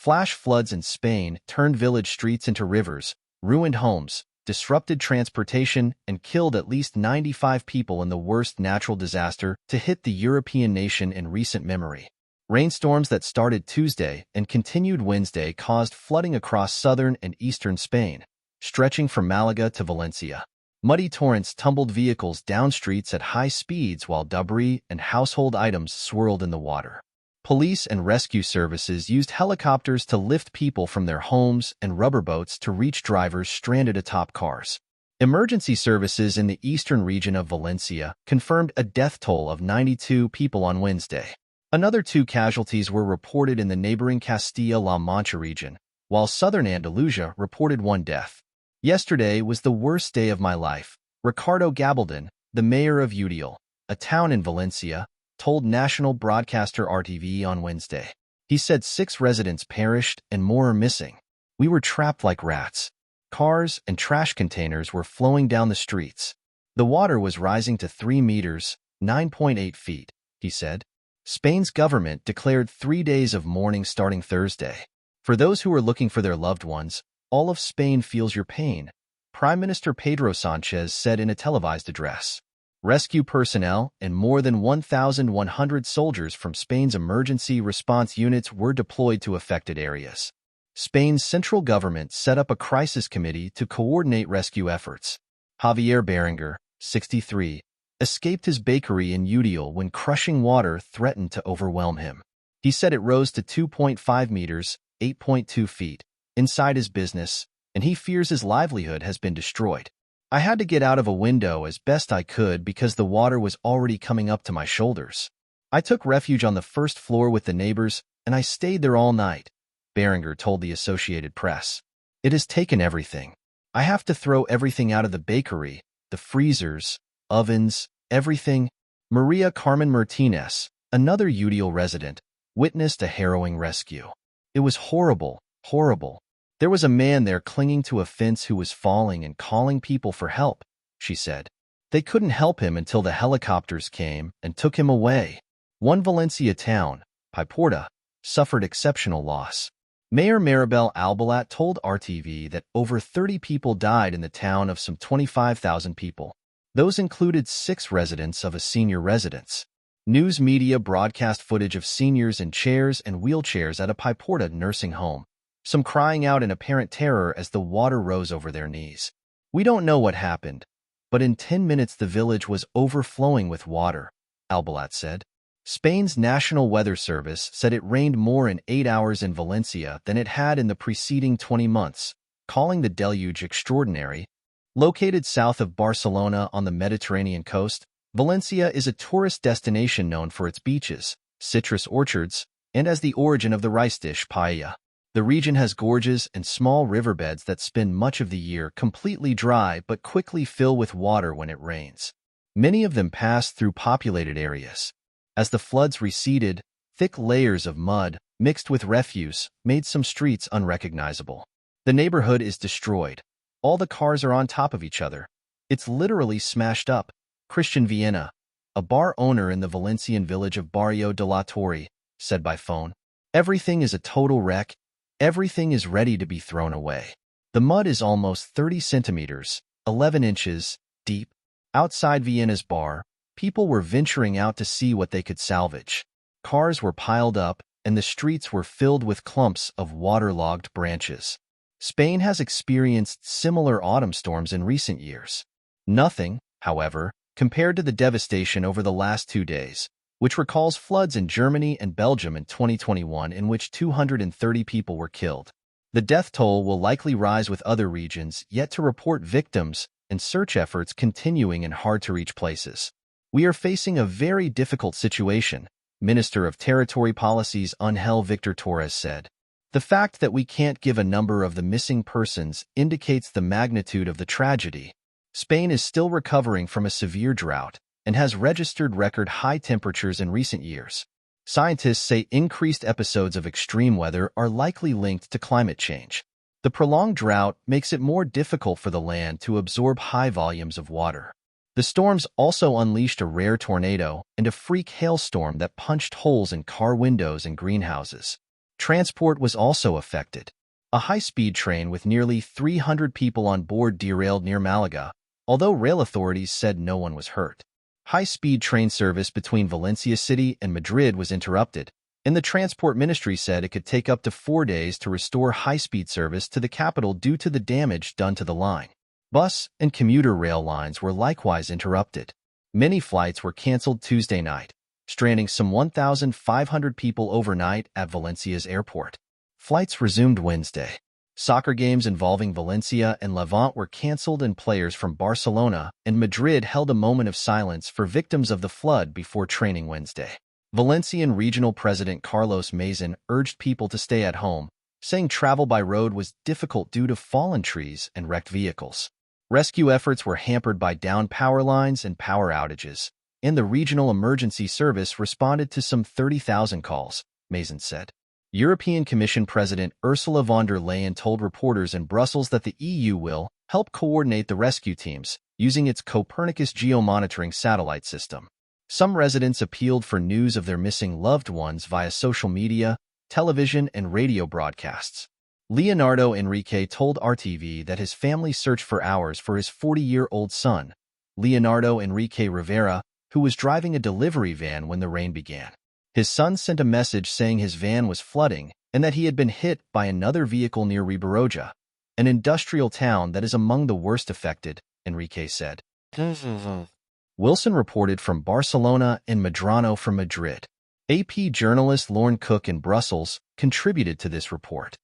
Flash floods in Spain turned village streets into rivers, ruined homes, disrupted transportation, and killed at least 95 people in the worst natural disaster to hit the European nation in recent memory. Rainstorms that started Tuesday and continued Wednesday caused flooding across southern and eastern Spain, stretching from Malaga to Valencia. Muddy torrents tumbled vehicles down streets at high speeds while debris and household items swirled in the water. Police and rescue services used helicopters to lift people from their homes and rubber boats to reach drivers stranded atop cars. Emergency services in the eastern region of Valencia confirmed a death toll of 92 people on Wednesday. Another 2 casualties were reported in the neighboring Castilla-La Mancha region, while southern Andalusia reported 1 death. Yesterday was the worst day of my life, Ricardo Gabaldon, the mayor of Udiel, a town in Valencia, told national broadcaster RTV on Wednesday. He said 6 residents perished and more are missing. We were trapped like rats. Cars and trash containers were flowing down the streets. The water was rising to 3 meters, 9.8 feet, he said. Spain's government declared 3 days of mourning starting Thursday. For those who are looking for their loved ones, all of Spain feels your pain, Prime Minister Pedro Sanchez said in a televised address. Rescue personnel and more than 1,100 soldiers from Spain's emergency response units were deployed to affected areas. Spain's central government set up a crisis committee to coordinate rescue efforts. Javier Berenguer, 63, escaped his bakery in Udiel when crushing water threatened to overwhelm him. He said it rose to 2.5 meters, 8.2 feet, inside his business, and he fears his livelihood has been destroyed. I had to get out of a window as best I could because the water was already coming up to my shoulders. I took refuge on the first floor with the neighbors, and I stayed there all night, Berenguer told the Associated Press. It has taken everything. I have to throw everything out of the bakery, the freezers, ovens, everything. Maria Carmen Martinez, another Udiel resident, witnessed a harrowing rescue. It was horrible, horrible. There was a man there clinging to a fence who was falling and calling people for help, she said. They couldn't help him until the helicopters came and took him away. One Valencia town, Paiporta, suffered exceptional loss. Mayor Maribel Albalat told RTV that over 30 people died in the town of some 25,000 people. Those included 6 residents of a senior residence. News media broadcast footage of seniors in chairs and wheelchairs at a Paiporta nursing home, some crying out in apparent terror as the water rose over their knees. We don't know what happened, but in 10 minutes the village was overflowing with water, Albalat said. Spain's National Weather Service said it rained more in 8 hours in Valencia than it had in the preceding 20 months, calling the deluge extraordinary. Located south of Barcelona on the Mediterranean coast, Valencia is a tourist destination known for its beaches, citrus orchards, and as the origin of the rice dish paella. The region has gorges and small riverbeds that spend much of the year completely dry but quickly fill with water when it rains. Many of them pass through populated areas. As the floods receded, thick layers of mud, mixed with refuse, made some streets unrecognizable. The neighborhood is destroyed. All the cars are on top of each other. It's literally smashed up, Christian Viena, a bar owner in the Valencian village of Barrio de la Torre, said by phone. Everything is a total wreck. Everything is ready to be thrown away. The mud is almost 30 centimeters, 11 inches, deep. Outside Vienna's bar, people were venturing out to see what they could salvage. Cars were piled up, and the streets were filled with clumps of waterlogged branches. Spain has experienced similar autumn storms in recent years. Nothing, however, compared to the devastation over the last 2 days, which recalls floods in Germany and Belgium in 2021 in which 230 people were killed. The death toll will likely rise with other regions yet to report victims and search efforts continuing in hard-to-reach places. We are facing a very difficult situation, Minister of Territory Policies Ángel Victor Torres said. The fact that we can't give a number of the missing persons indicates the magnitude of the tragedy. Spain is still recovering from a severe drought and has registered record high temperatures in recent years. Scientists say increased episodes of extreme weather are likely linked to climate change. The prolonged drought makes it more difficult for the land to absorb high volumes of water. The storms also unleashed a rare tornado and a freak hailstorm that punched holes in car windows and greenhouses. Transport was also affected. A high-speed train with nearly 300 people on board derailed near Malaga, although rail authorities said no one was hurt. High-speed train service between Valencia City and Madrid was interrupted, and the Transport Ministry said it could take up to 4 days to restore high-speed service to the capital due to the damage done to the line. Bus and commuter rail lines were likewise interrupted. Many flights were canceled Tuesday night, stranding some 1,500 people overnight at Valencia's airport. Flights resumed Wednesday. Soccer games involving Valencia and Levante were canceled, and players from Barcelona and Madrid held a moment of silence for victims of the flood before training Wednesday. Valencian Regional President Carlos Mazin urged people to stay at home, saying travel by road was difficult due to fallen trees and wrecked vehicles. Rescue efforts were hampered by downed power lines and power outages, and the Regional Emergency Service responded to some 30,000 calls, Mazin said. European Commission President Ursula von der Leyen told reporters in Brussels that the EU will help coordinate the rescue teams using its Copernicus geomonitoring satellite system. Some residents appealed for news of their missing loved ones via social media, television, and radio broadcasts. Leonardo Enrique told RTV that his family searched for hours for his 40-year-old son, Leonardo Enrique Rivera, who was driving a delivery van when the rain began. His son sent a message saying his van was flooding and that he had been hit by another vehicle near Ribaroja, an industrial town that is among the worst affected, Enrique said. Wilson reported from Barcelona and Medrano from Madrid. AP journalist Lauren Cook in Brussels contributed to this report.